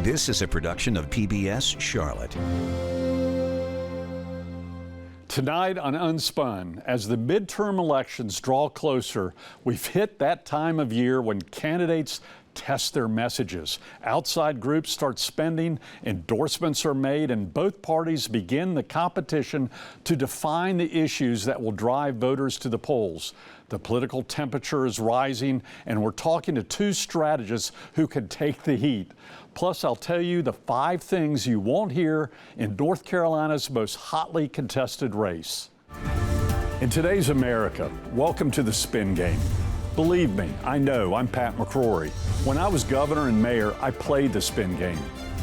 This is a production of PBS Charlotte. Tonight on Unspun, as the midterm elections draw closer, we've hit that time of year when candidates test their messages. Outside groups start spending, endorsements are made, and both parties begin the competition to define the issues that will drive voters to the polls. The political temperature is rising, and we're talking to two strategists who can take the heat. Plus, I'll tell you the 5 things you won't hear in North Carolina's most hotly contested race. In today's America, welcome to the spin game. Believe me, I know, I'm Pat McCrory. When I was governor and mayor, I played the spin game.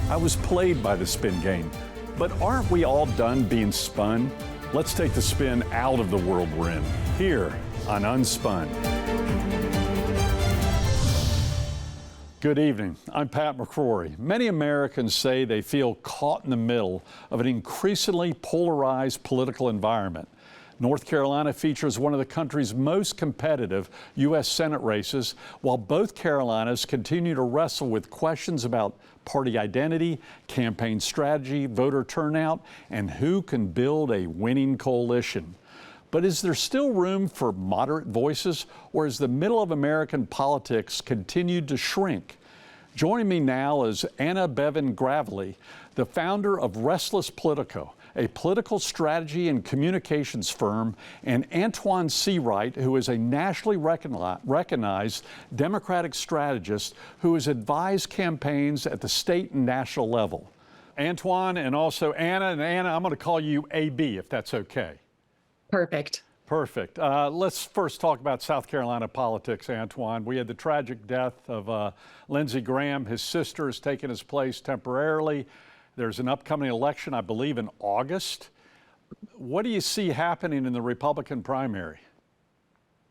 I was played by the spin game. But aren't we all done being spun? Let's take the spin out of the world we're in, here on Unspun. Good evening. I'm Pat McCrory. Many Americans say they feel caught in the middle of an increasingly polarized political environment. North Carolina features one of the country's most competitive U.S. Senate races, while both Carolinas continue to wrestle with questions about party identity, campaign strategy, voter turnout, and who can build a winning coalition. But is there still room for moderate voices, or has the middle of American politics continued to shrink? Joining me now is Anna Bevan Gravely, the founder of Restless Politico, a political strategy and communications firm, and Antoine Seawright, who is a nationally recognized Democratic strategist who has advised campaigns at the state and national level. Antoine and also Anna, and Anna, I'm going to call you AB if that's okay. Perfect. Perfect. Let's first talk about South Carolina politics, Antoine. We had the tragic death of Lindsey Graham. His sister has taken his place temporarily. There's an upcoming election, I believe, in August. What do you see happening in the Republican primary?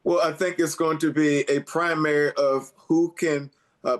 Well, I think it's going to be a primary of who can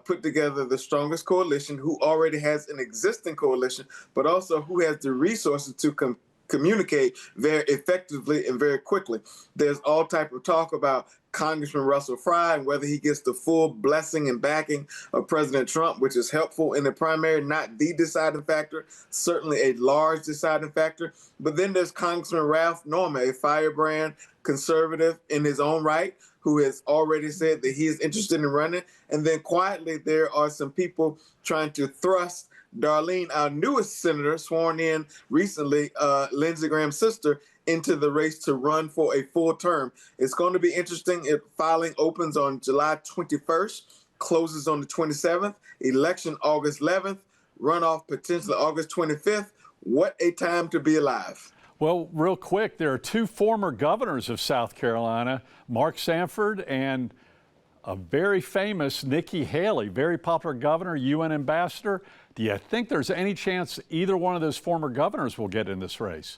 put together the strongest coalition, who already has an existing coalition, but also who has the resources to communicate very effectively and very quickly. There's all type of talk about Congressman Russell Fry and whether he gets the full blessing and backing of President Trump, which is helpful in the primary, not the deciding factor, certainly a large deciding factor. But then there's Congressman Ralph Norman, a firebrand conservative in his own right, who has already said that he is interested in running. And then quietly, there are some people trying to thrust Darlene, our newest senator, sworn in recently, Lindsey Graham's sister, into the race to run for a full term. It's going to be interesting. Filing opens on July 21st, closes on the 27th, election August 11th, runoff potentially August 25th. What a time to be alive. Well, real quick, there are 2 former governors of South Carolina, Mark Sanford and a very famous Nikki Haley, very popular governor, UN ambassador. Do you think there's any chance either one of those former governors will get in this race?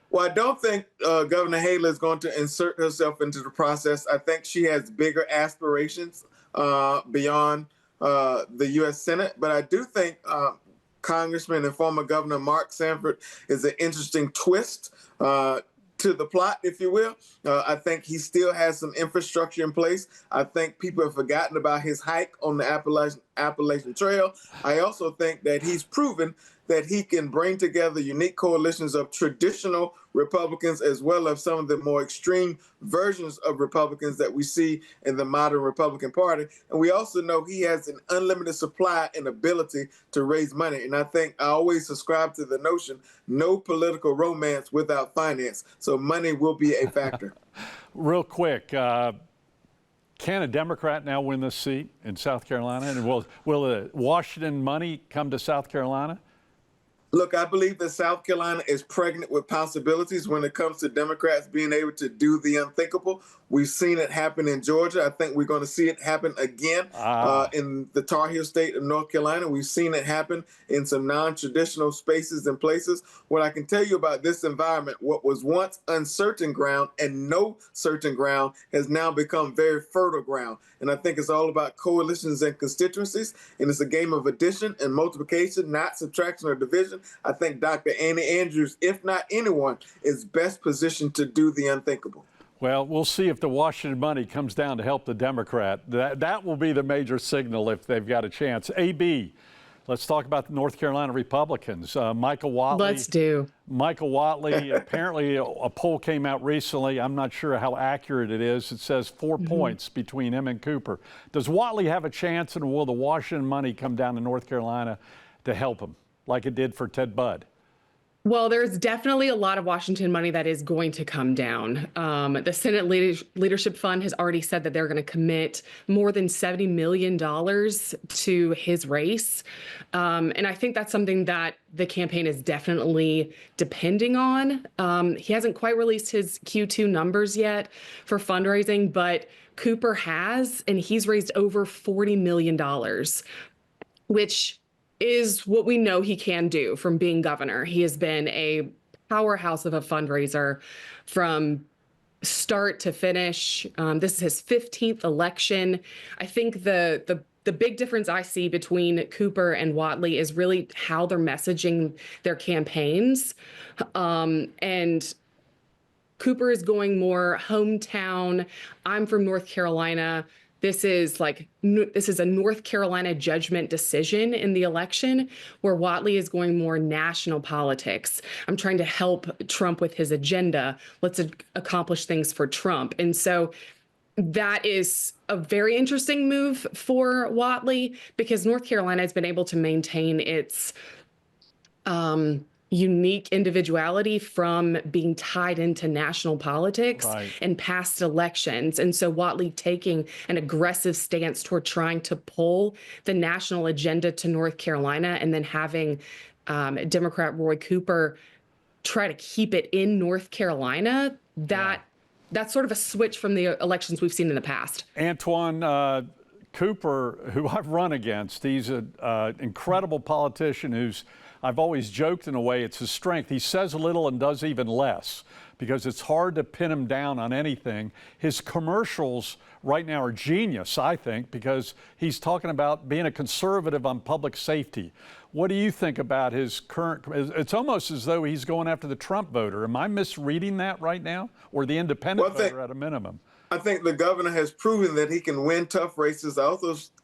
Well, I don't think Governor Haley is going to insert herself into the process. I think she has bigger aspirations beyond the U.S. Senate. But I do think Congressman and former Governor Mark Sanford is an interesting twist to the plot, if you will. I think he still has some infrastructure in place. I think people have forgotten about his hike on the Appalachian Trail. I also think that he's proven that he can bring together unique coalitions of traditional Republicans as well as some of the more extreme versions of Republicans that we see in the modern Republican Party. And we also know he has an unlimited supply and ability to raise money. And I think I always subscribe to the notion, no political romance without finance. So money will be a factor. Real quick, can a Democrat now win this seat in South Carolina? And will the Washington money come to South Carolina? Look, I believe that South Carolina is pregnant with possibilities when it comes to Democrats being able to do the unthinkable. We've seen it happen in Georgia. I think we're going to see it happen again in the Tar Heel state of North Carolina. We've seen it happen in some non-traditional spaces and places. What I can tell you about this environment, what was once uncertain ground and no certain ground has now become very fertile ground. And I think it's all about coalitions and constituencies. And it's a game of addition and multiplication, not subtraction or division. I think Dr. Annie Andrews, if not anyone, is best positioned to do the unthinkable. Well, we'll see if the Washington money comes down to help the Democrat. That will be the major signal if they've got a chance. AB, Let's talk about the North Carolina Republicans. Michael Whatley. Let's do. Michael Whatley, apparently a poll came out recently. I'm not sure how accurate it is. It says 4 points between him and Cooper. Does Whatley have a chance, and will the Washington money come down to North Carolina to help him, like it did for Ted Budd? Well, there's definitely a lot of Washington money that is going to come down. The Senate Leadership Fund has already said that they're going to commit more than $70 million to his race. And I think that's something that the campaign is definitely depending on. He hasn't quite released his Q2 numbers yet for fundraising, but Cooper has, and he's raised over $40 million, which is what we know he can do from being governor. He has been a powerhouse of a fundraiser from start to finish. This is his 15th election. I think the big difference I see between Cooper and Whatley is really how they're messaging their campaigns. And Cooper is going more hometown. I'm from North Carolina. This is a North Carolina judgment decision in the election, where Whatley is going more national politics. I'm trying to help Trump with his agenda. Let's accomplish things for Trump. And so that is a very interesting move for Whatley, because North Carolina has been able to maintain its unique individuality from being tied into national politics and past elections. And so Whatley taking an aggressive stance toward trying to pull the national agenda to North Carolina, and then having Democrat Roy Cooper try to keep it in North Carolina, that's sort of a switch from the elections we've seen in the past. Antoine, Cooper, who I've run against, he's an incredible politician who's, I've always joked in a way, it's his strength. He says little and does even less, because it's hard to pin him down on anything. His commercials right now are genius, I think, because he's talking about being a conservative on public safety. What do you think about his current? It's almost as though he's going after the Trump voter. Am I misreading that right now? Or the independent voter at a minimum? I think the governor has proven that he can win tough races. I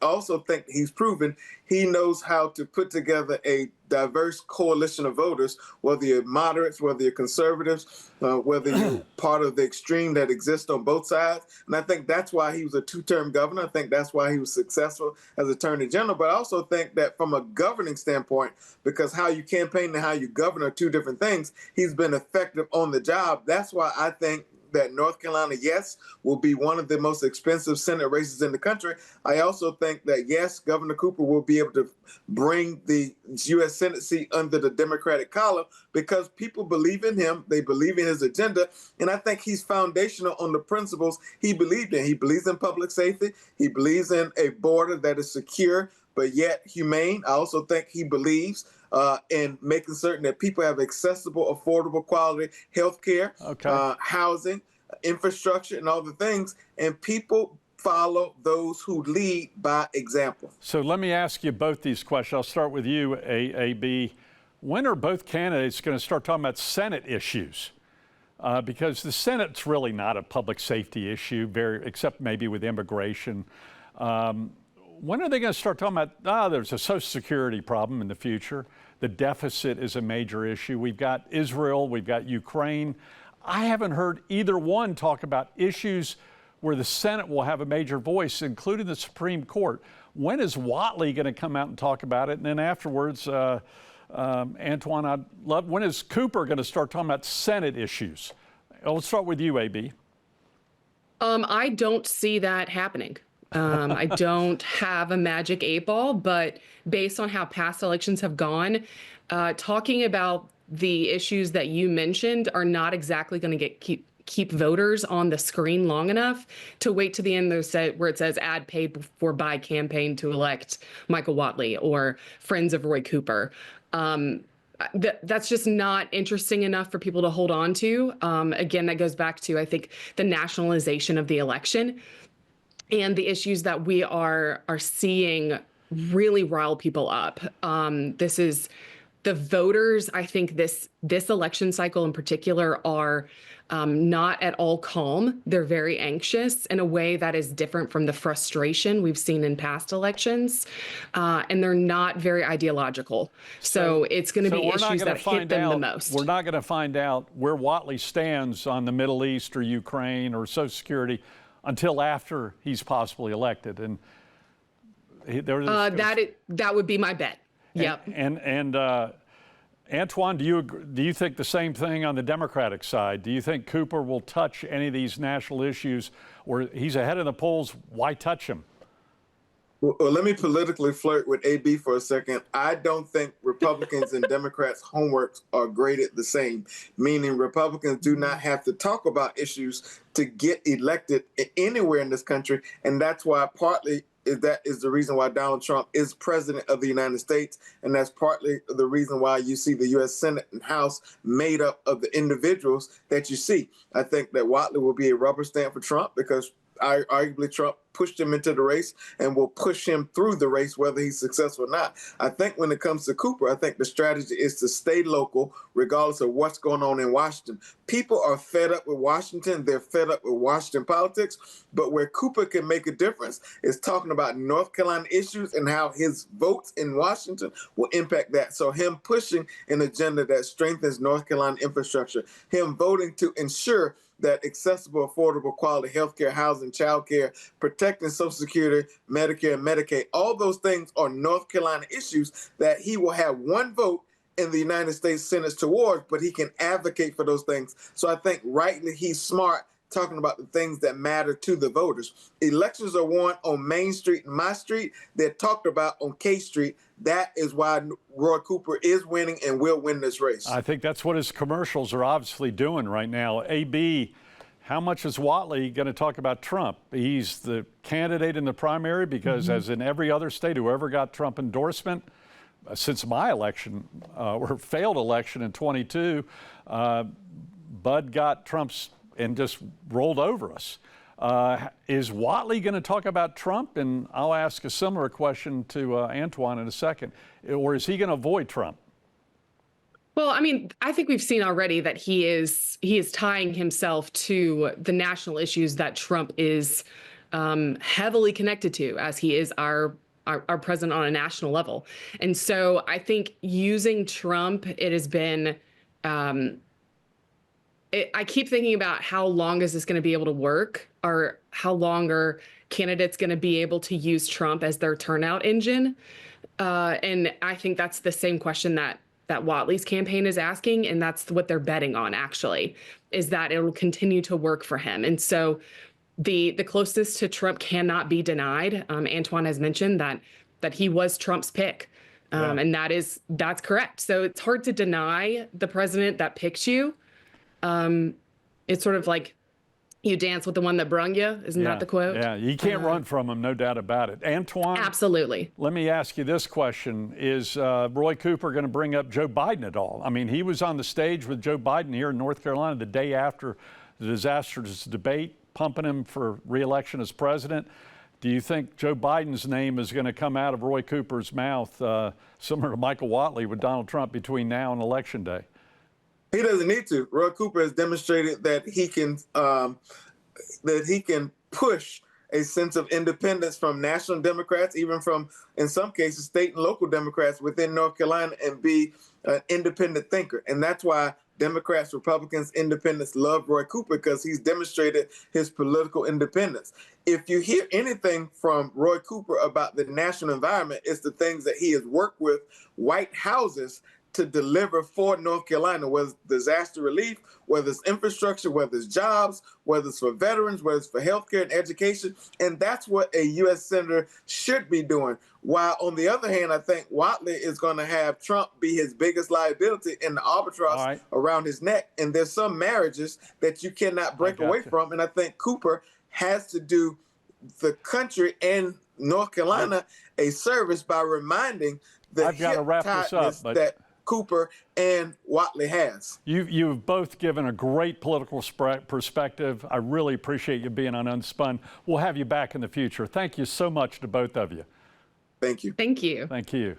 also think he's proven he knows how to put together a diverse coalition of voters, whether you're moderates, whether you're conservatives, whether you're part of the extreme that exists on both sides. And I think that's why he was a two-term governor. I think that's why he was successful as Attorney General. But I also think that from a governing standpoint, because how you campaign and how you govern are two different things, he's been effective on the job. That's why I think that North Carolina, yes, will be one of the most expensive Senate races in the country. I also think that, yes, Governor Cooper will be able to bring the U.S. Senate seat under the Democratic collar, because people believe in him. They believe in his agenda. And I think he's foundational on the principles he believed in. He believes in public safety. He believes in a border that is secure but yet humane. I also think he believes in making certain that people have accessible, affordable, quality health care, housing, infrastructure, and all the things. And people follow those who lead by example. So let me ask you both these questions. I'll start with you, AB. When are both candidates going to start talking about Senate issues? Because the Senate's really not a public safety issue, except maybe with immigration. When are they going to start talking about, there's a Social Security problem in the future. The deficit is a major issue. We've got Israel, we've got Ukraine. I haven't heard either one talk about issues where the Senate will have a major voice, including the Supreme Court. When is Whatley going to come out and talk about it? And then afterwards, Antoine, when is Cooper going to start talking about Senate issues? Let's start with you, AB. I don't see that happening. I don't have a magic 8-ball, but based on how past elections have gone, talking about the issues that you mentioned are not exactly going to keep voters on the screen long enough to wait to the end where it says ad paid for buy campaign to elect Michael Whatley or friends of Roy Cooper. That's just not interesting enough for people to hold on to. Again, that goes back to, I think, the nationalization of the election. And the issues that we are seeing really rile people up. This is the voters, I think this election cycle in particular are not at all calm. They're very anxious in a way that is different from the frustration we've seen in past elections. And they're not very ideological. So it's going to be issues that hit them the most. We're not going to find out where Whatley stands on the Middle East or Ukraine or Social Security until after he's possibly elected. And that would be my bet. Yep. And Antoine, do you think the same thing on the Democratic side? Do you think Cooper will touch any of these national issues, or he's ahead of the polls? Why touch him? Well, let me politically flirt with AB for a second. I don't think Republicans and Democrats' homeworks are graded the same, meaning Republicans do not have to talk about issues to get elected anywhere in this country. And that's why partly that is the reason why Donald Trump is president of the United States. And that's partly the reason why you see the U.S. Senate and House made up of the individuals that you see. I think that Whatley will be a rubber stamp for Trump because arguably Trump pushed him into the race and will push him through the race, whether he's successful or not. I think when it comes to Cooper, I think the strategy is to stay local, regardless of what's going on in Washington. People are fed up with Washington. They're fed up with Washington politics. But where Cooper can make a difference is talking about North Carolina issues and how his votes in Washington will impact that. So him pushing an agenda that strengthens North Carolina infrastructure, him voting to ensure that accessible, affordable, quality health care, housing, child care, protecting Social Security, Medicare, and Medicaid, all those things are North Carolina issues that he will have one vote in the United States Senate towards, but he can advocate for those things. So I think rightly he's smart talking about the things that matter to the voters. Elections are won on Main Street and my street. They're talked about on K Street. That is why Roy Cooper is winning and will win this race. I think that's what his commercials are obviously doing right now. AB, how much is Whatley going to talk about Trump? He's the candidate in the primary because as in every other state, whoever got Trump endorsement since my election or failed election in 22, Bud got Trump's and just rolled over us. Is Whatley going to talk about Trump? And I'll ask a similar question to Antoine in a second. Or is he going to avoid Trump? Well, I mean, I think we've seen already that he is tying himself to the national issues that Trump is heavily connected to, as he is our president on a national level. And so I think using Trump, it has been I keep thinking about how long is this going to be able to work, or how long are candidates going to be able to use Trump as their turnout engine? And I think that's the same question that Whatley's campaign is asking, and that's what they're betting on, actually, is that it will continue to work for him. And so the closest to Trump cannot be denied. Antoine has mentioned that he was Trump's pick, and that's correct. So it's hard to deny the president that picked you. It's sort of like you dance with the one that brung you. Isn't that the quote? Yeah, you can't run from him, no doubt about it. Antoine? Absolutely. Let me ask you this question. Is Roy Cooper going to bring up Joe Biden at all? I mean, he was on the stage with Joe Biden here in North Carolina the day after the disastrous debate, pumping him for re-election as president. Do you think Joe Biden's name is going to come out of Roy Cooper's mouth, similar to Michael Whatley with Donald Trump, between now and Election Day? He doesn't need to. Roy Cooper has demonstrated that he can push a sense of independence from national Democrats, even from, in some cases, state and local Democrats within North Carolina, and be an independent thinker. And that's why Democrats, Republicans, independents love Roy Cooper, because he's demonstrated his political independence. If you hear anything from Roy Cooper about the national environment, it's the things that he has worked with white houses to deliver for North Carolina, whether it's disaster relief, whether it's infrastructure, whether it's jobs, whether it's for veterans, whether it's for healthcare and education. And that's what a U.S. Senator should be doing. While on the other hand, I think Whatley is going to have Trump be his biggest liability in the arbitrage around his neck. And there's some marriages that you cannot break away from. And I think Cooper has to do the country and North Carolina a service by reminding the I've got to wrap this up, but that Cooper and Whatley has. You've both given a great political perspective. I really appreciate you being on Unspun. We'll have you back in the future. Thank you so much to both of you. Thank you. Thank you. Thank you.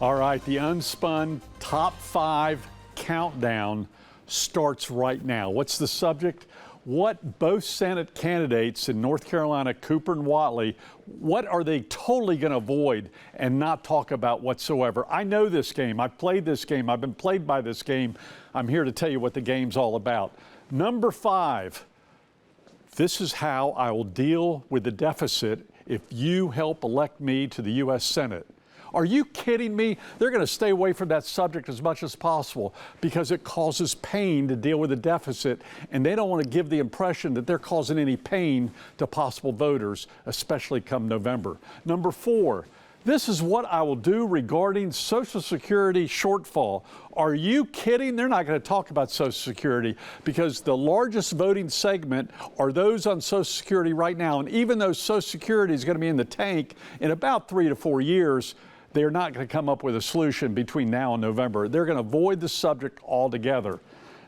All right, the Unspun Top 5 Countdown starts right now. What's the subject? What both Senate candidates in North Carolina, Cooper and Whatley, what are they totally going to avoid and not talk about whatsoever? I know this game. I've played this game. I've been played by this game. I'm here to tell you what the game's all about. Number 5, this is how I will deal with the deficit if you help elect me to the U.S. Senate. Are you kidding me? They're going to stay away from that subject as much as possible because it causes pain to deal with the deficit, and they don't want to give the impression that they're causing any pain to possible voters, especially come November. Number 4, this is what I will do regarding Social Security shortfall. Are you kidding? They're not going to talk about Social Security because the largest voting segment are those on Social Security right now. And even though Social Security is going to be in the tank in about 3 to 4 years, they're not going to come up with a solution between now and November. They're going to avoid the subject altogether.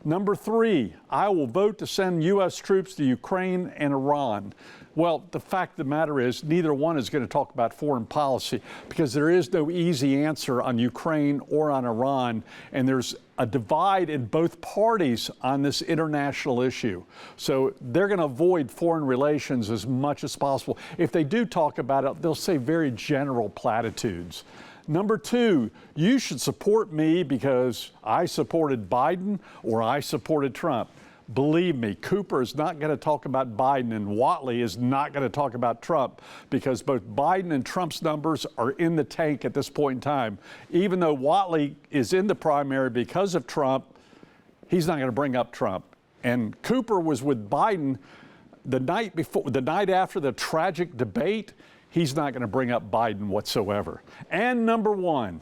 Number 3, I will vote to send U.S. troops to Ukraine and Iran. Well, the fact of the matter is neither one is going to talk about foreign policy because there is no easy answer on Ukraine or on Iran, and there's a divide in both parties on this international issue. So they're going to avoid foreign relations as much as possible. If they do talk about it, they'll say very general platitudes. Number 2, you should support me because I supported Biden or I supported Trump. Believe me, Cooper is not going to talk about Biden and Whatley is not going to talk about Trump because both Biden and Trump's numbers are in the tank at this point in time. Even though Whatley is in the primary because of Trump, he's not going to bring up Trump. And Cooper was with Biden the night after the tragic debate. He's not going to bring up Biden whatsoever. And number 1,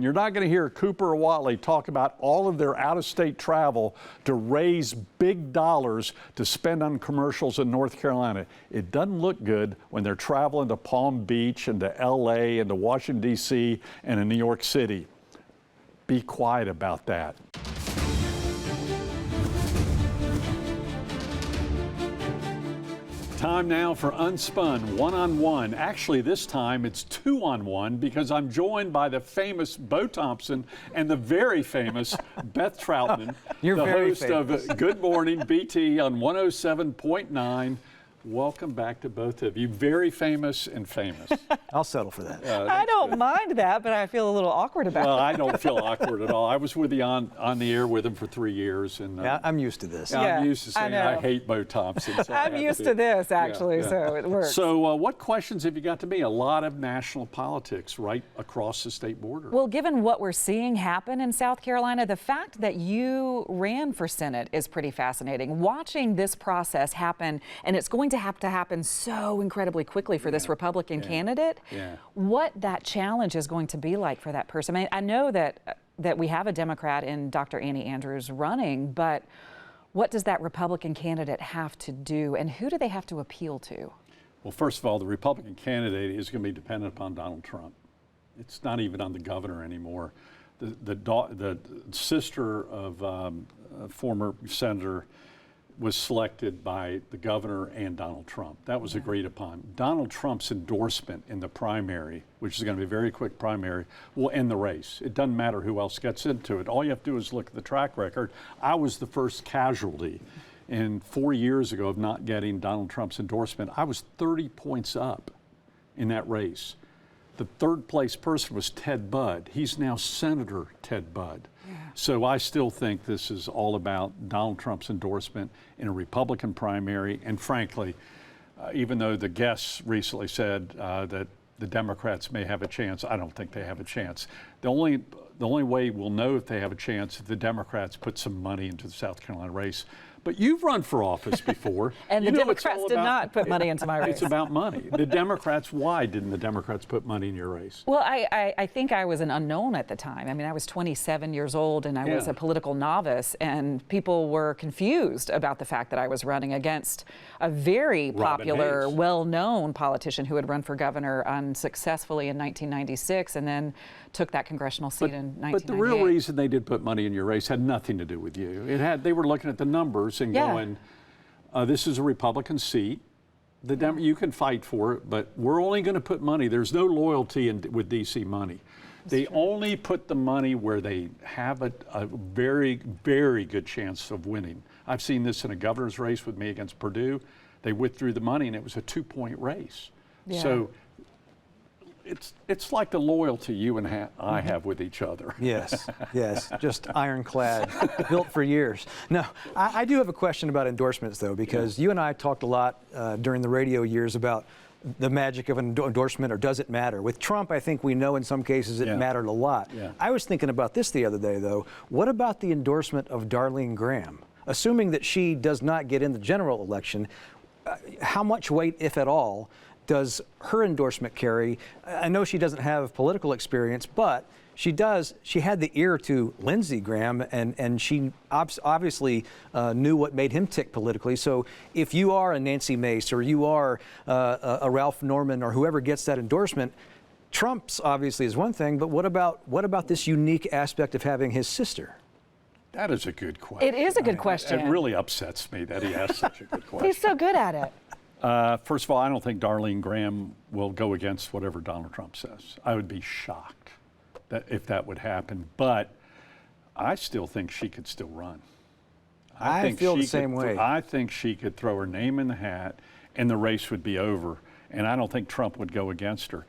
you're not going to hear Cooper or Whatley talk about all of their out-of-state travel to raise big dollars to spend on commercials in North Carolina. It doesn't look good when they're traveling to Palm Beach and to L.A. and to Washington, D.C. and to New York City. Be quiet about that. Time now for Unspun One-on-One. Actually, this time it's 2-on-1 because I'm joined by the famous Bo Thompson and the very famous Beth Troutman, You're the very host famous. of Good Morning BT on 107.9. Welcome back to both of you. Very famous and famous. I'll settle for that. I don't mind that, but I feel a little awkward about Well, it. I don't feel awkward at all. I was with you on the air with him for 3 years. And Yeah, I'm used to this. Yeah, I'm used to saying I know. hate Bo Thompson. So I I'm have used to this, actually, yeah. so it works. So what questions have you got to me? A lot of national politics right across the state border. Well, given what we're seeing happen in South Carolina, the fact that you ran for Senate is pretty fascinating. Watching this process happen, and it's going to have to happen so incredibly quickly for this Republican candidate, what that challenge is going to be like for that person. I mean, I know that we have a Democrat in Dr. Annie Andrews running, but what does that Republican candidate have to do, and who do they have to appeal to? Well, first of all, the Republican candidate is going to be dependent upon Donald Trump. It's not even on the governor anymore. The sister of a former senator was selected by the governor and Donald Trump. That was agreed upon. Donald Trump's endorsement in the primary, which is going to be a very quick primary, will end the race. It doesn't matter who else gets into it. All you have to do is look at the track record. I was the first casualty in 4 years ago of not getting Donald Trump's endorsement. I was 30 points up in that race. The third place person was Ted Budd. He's now Senator Ted Budd. So I still think this is all about Donald Trump's endorsement in a Republican primary. And frankly, even though the guests recently said that the Democrats may have a chance, I don't think they have a chance. The only way we'll know if they have a chance if the Democrats put some money into the South Carolina race. But you've run for office before. And You the know it's Democrats all did about- not put money into my race. It's about money. The Democrats, why didn't the Democrats put money in your race? Well, I think I was an unknown at the time. I mean, I was 27 years old and I was Yeah. a political novice, and people were confused about the fact that I was running against a very Robin popular, Hayes. well-known politician who had run for governor unsuccessfully in 1996 and then took that congressional seat in 1998. But the real reason they did put money in your race had nothing to do with you. They were looking at the numbers and Yeah. going, this is a Republican seat. You can fight for it, but we're only going to put money. There's no loyalty with D.C. money. They only put the money where they have a very, very good chance of winning. I've seen this in a governor's race with me against Purdue. They withdrew the money, and it was a 2-point race. Yeah. So it's like the loyalty you and I have with each other. Yes, yes, just ironclad, built for years. No, I do have a question about endorsements, though, because you and I talked a lot during the radio years about the magic of an endorsement, or does it matter? With Trump, I think we know in some cases it mattered a lot. Yeah. I was thinking about this the other day, though. What about the endorsement of Darlene Graham? Assuming that she does not get in the general election, how much weight, if at all, does her endorsement carry? I know she doesn't have political experience, but she does. She had the ear to Lindsey Graham, and she obviously knew what made him tick politically. So if you are a Nancy Mace, or you are a Ralph Norman, or whoever gets that endorsement, Trump's obviously is one thing, but what about this unique aspect of having his sister? That is a good question. It is a good question. It really upsets me that he asked such a good question. He's so good at it. First of all, I don't think Darlene Graham will go against whatever Donald Trump says. I would be shocked if that would happen. But I still think she could still run. I feel the same way. I think she could throw her name in the hat, and the race would be over. And I don't think Trump would go against her.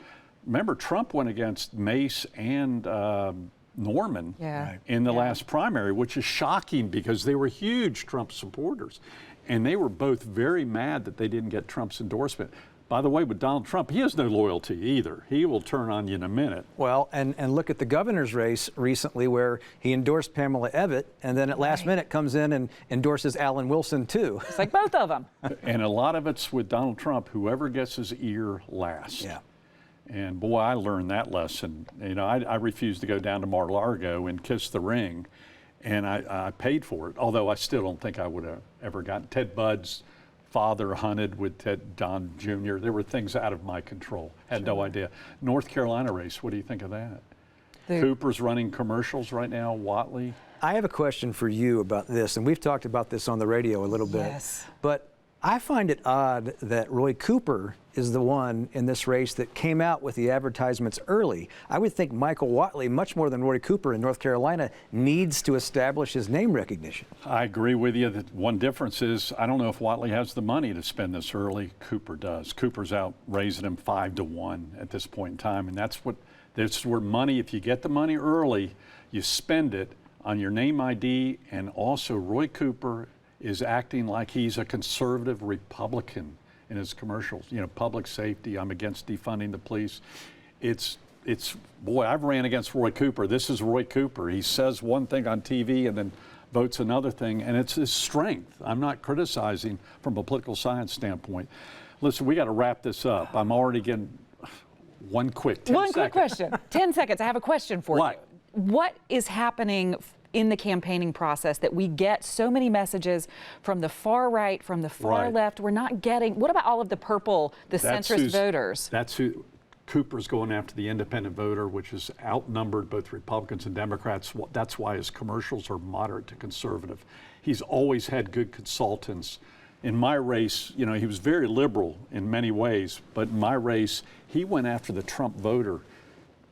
Remember, Trump went against Mace and Norman in the last primary, which is shocking because they were huge Trump supporters. And they were both very mad that they didn't get Trump's endorsement. By the way, with Donald Trump, he has no loyalty either. He will turn on you in a minute. Well, and look at the governor's race recently where he endorsed Pamela Ebbett, and then at last minute comes in and endorses Alan Wilson too. It's like both of them. And a lot of it's with Donald Trump, whoever gets his ear last. Yeah. And boy, I learned that lesson. You know, I refused to go down to Mar-a-Lago and kiss the ring. And I paid for it, although I still don't think I would have ever gotten. Ted Budd's father hunted with Ted Don Jr. There were things out of my control. Had no idea. North Carolina race, what do you think of that? Cooper's running commercials right now, Whatley. I have a question for you about this, and we've talked about this on the radio a little bit. Yes. But I find it odd that Roy Cooper is the one in this race that came out with the advertisements early. I would think Michael Whatley, much more than Roy Cooper in North Carolina, needs to establish his name recognition. I agree with you that one difference is I don't know if Whatley has the money to spend this early. Cooper does. Cooper's out raising him 5-1 at this point in time, and that's where money, if you get the money early, you spend it on your name ID. And also Roy Cooper is acting like he's a conservative Republican in his commercials. You know, public safety, I'm against defunding the police. It's boy, I've ran against Roy Cooper. This is Roy Cooper. He says one thing on TV and then votes another thing, and it's his strength. I'm not criticizing from a political science standpoint. Listen, we got to wrap this up. I'm already getting one quick 10 One quick seconds. question. 10 seconds. I have a question for you. What is happening in the campaigning process that we get so many messages from the far right, from the far left? We're not getting. What about all of the purple, the centrist voters? That's who Cooper's going after, the independent voter, which is outnumbered both Republicans and Democrats. That's why his commercials are moderate to conservative. He's always had good consultants. In my race, you know, he was very liberal in many ways, but in my race, he went after the Trump voter.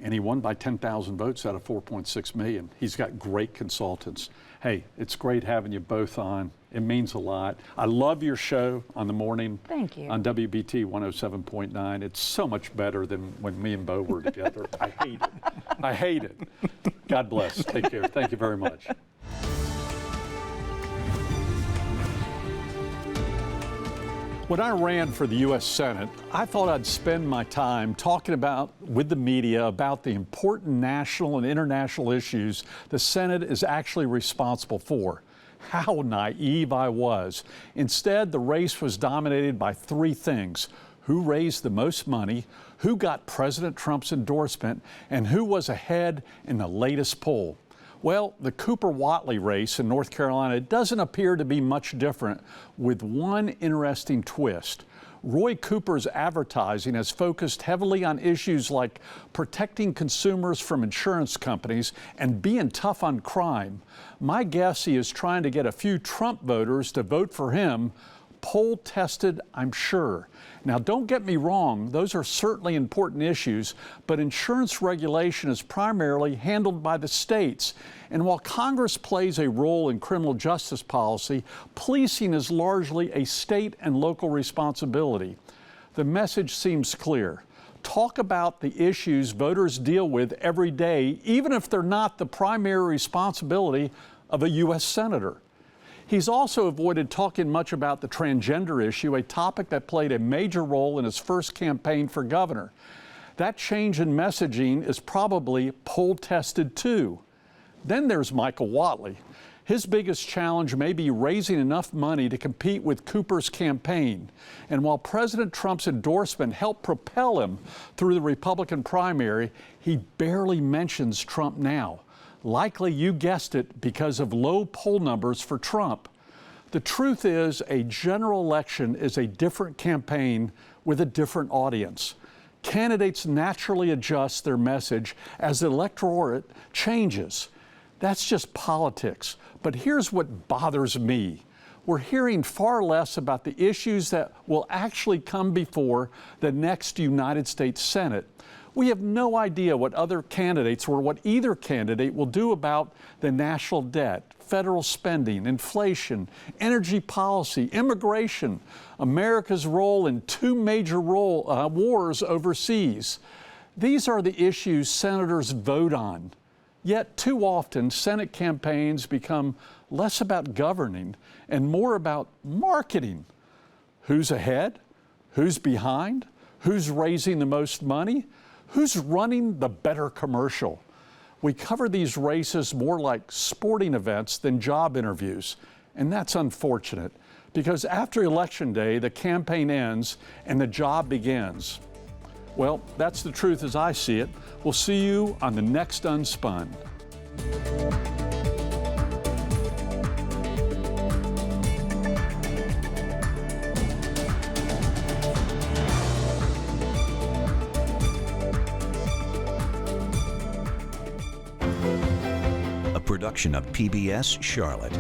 And he won by 10,000 votes out of 4.6 million. He's got great consultants. Hey, it's great having you both on. It means a lot. I love your show on the morning. Thank you. On WBT 107.9. It's so much better than when me and Bo were together. I hate it. I hate it. God bless. Take care. Thank you very much. When I ran for the U.S. Senate, I thought I'd spend my time talking with the media about the important national and international issues the Senate is actually responsible for. How naive I was. Instead, the race was dominated by three things: who raised the most money, who got President Trump's endorsement, and who was ahead in the latest poll. Well, the Cooper-Whatley race in North Carolina doesn't appear to be much different, with one interesting twist. Roy Cooper's advertising has focused heavily on issues like protecting consumers from insurance companies and being tough on crime. My guess he is trying to get a few Trump voters to vote for him, poll tested, I'm sure. Now, don't get me wrong, those are certainly important issues, but insurance regulation is primarily handled by the states. And while Congress plays a role in criminal justice policy, policing is largely a state and local responsibility. The message seems clear. Talk about the issues voters deal with every day, even if they're not the primary responsibility of a U.S. senator. He's also avoided talking much about the transgender issue, a topic that played a major role in his first campaign for governor. That change in messaging is probably poll tested too. Then there's Michael Whatley. His biggest challenge may be raising enough money to compete with Cooper's campaign. And while President Trump's endorsement helped propel him through the Republican primary, he barely mentions Trump now. Likely, you guessed it, because of low poll numbers for Trump. The truth is, a general election is a different campaign with a different audience. Candidates naturally adjust their message as the electorate changes. That's just politics. But here's what bothers me. We're hearing far less about the issues that will actually come before the next United States Senate. We have no idea what other candidates or what either candidate will do about the national debt, federal spending, inflation, energy policy, immigration, America's role in two major wars overseas. These are the issues senators vote on. Yet too often, Senate campaigns become less about governing and more about marketing. Who's ahead? Who's behind? Who's raising the most money? Who's running the better commercial? We cover these races more like sporting events than job interviews, and that's unfortunate because after Election Day, the campaign ends and the job begins. Well, that's the truth as I see it. We'll see you on the next Unspun. A production of PBS Charlotte.